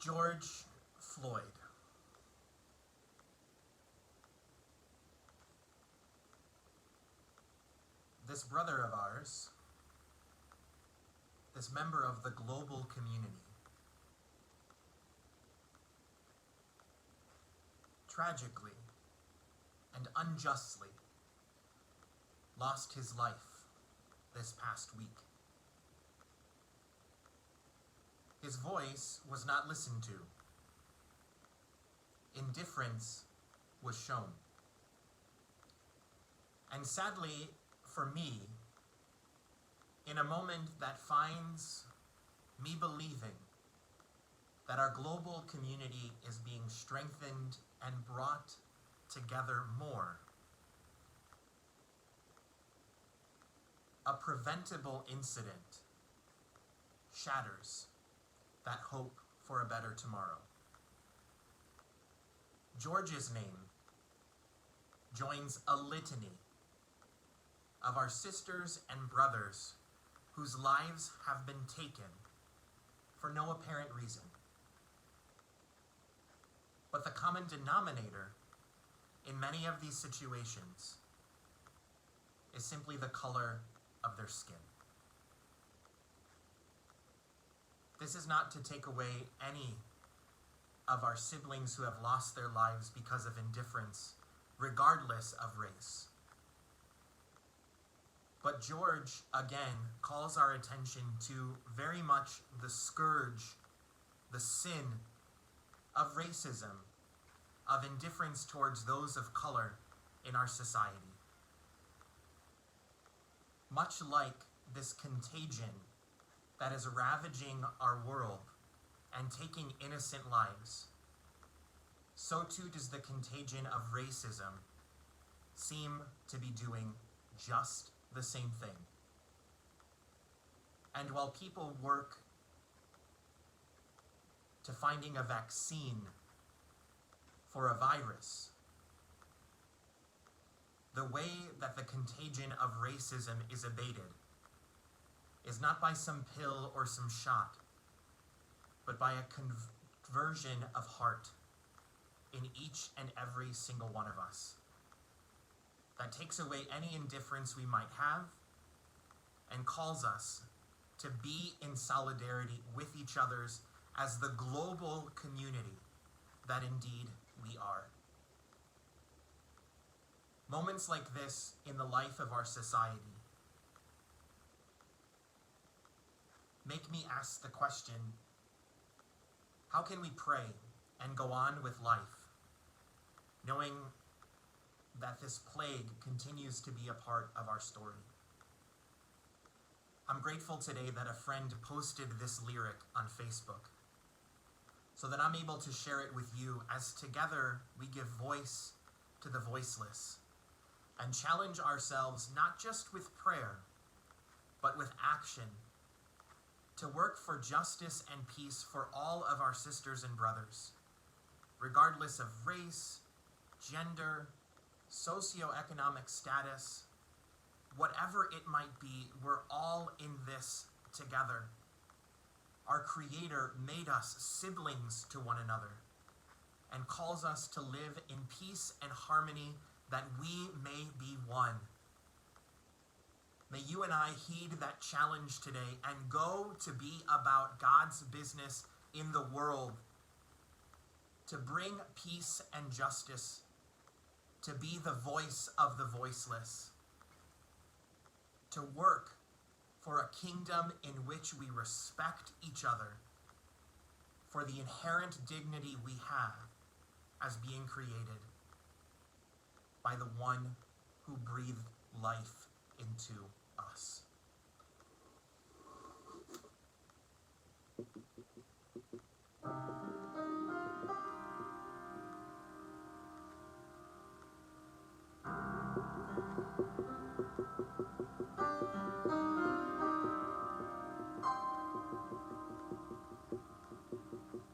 George Floyd. This brother of ours, this member of the global community, tragically and unjustly lost his life this past week. His voice was not listened to. Indifference was shown. And sadly, for me, in a moment that finds me believing that our global community is being strengthened and brought together more, a preventable incident shatters that hope for a better tomorrow. George's name joins a litany of our sisters and brothers whose lives have been taken for no apparent reason. But the common denominator in many of these situations is simply the color of their skin. This is not to take away any of our siblings who have lost their lives because of indifference, regardless of race. But George, again, calls our attention to very much the scourge, the sin of racism, of indifference towards those of color in our society. Much like this contagion that is ravaging our world and taking innocent lives, so too does the contagion of racism seem to be doing just the same thing. And while people work to finding a vaccine for a virus, the way that the contagion of racism is abated is not by some pill or some shot, but by a conversion of heart in each and every single one of us. That takes away any indifference we might have and calls us to be in solidarity with each other's as the global community that indeed we are. Moments like this in the life of our society make me ask the question, how can we pray and go on with life, knowing that this plague continues to be a part of our story? I'm grateful today that a friend posted this lyric on Facebook so that I'm able to share it with you as together we give voice to the voiceless and challenge ourselves not just with prayer, but with action to work for justice and peace for all of our sisters and brothers, regardless of race, gender, socioeconomic status, whatever it might be. We're all in this together. Our Creator made us siblings to one another and calls us to live in peace and harmony that we may be one. May you and I heed that challenge today and go to be about God's business in the world, to bring peace and justice, to be the voice of the voiceless, to work for a kingdom in which we respect each other, for the inherent dignity we have as being created by the one who breathed life into us.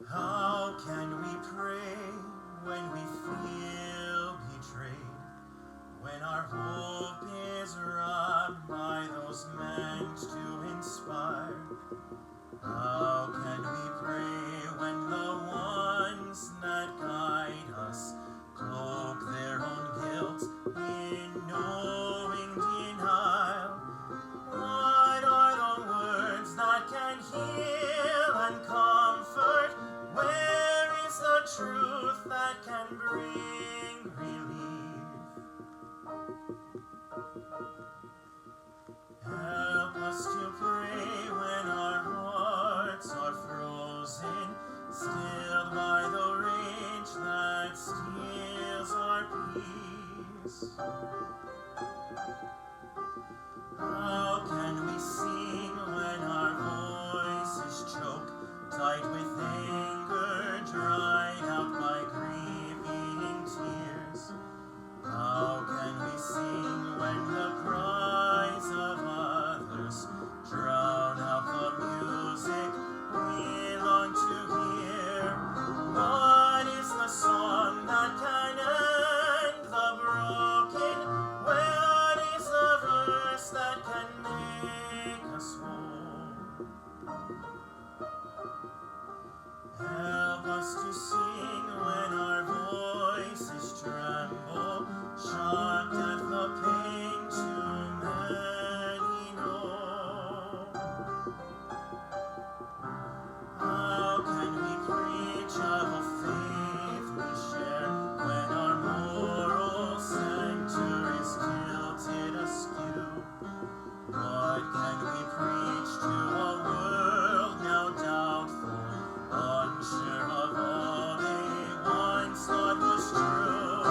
How can we pray when we feel betrayed? When our hope is robbed by those meant to inspire? How can we pray when the heal and comfort? Where is the truth that can bring relief? Help us to pray when our hearts are frozen, stilled by the rage that steals our peace. How can we sing when our voices choke, tied with anger, dried out by grieving tears? How can we sing when the cries of others drown out the music we long to hear? What is the song that can end the broken? What is the verse that can make us whole? Help us to sing when our voices tremble, shocked at the pain too many know. How can we preach of a faith we share when our moral center is tilted askew? What can we preach to a world now doubtful, unsure of all they once thought was true?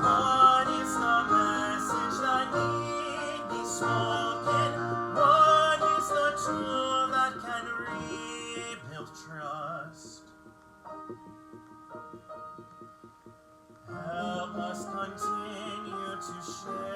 What is the message that need be spoken? What is the tool that can rebuild trust? Help us continue to share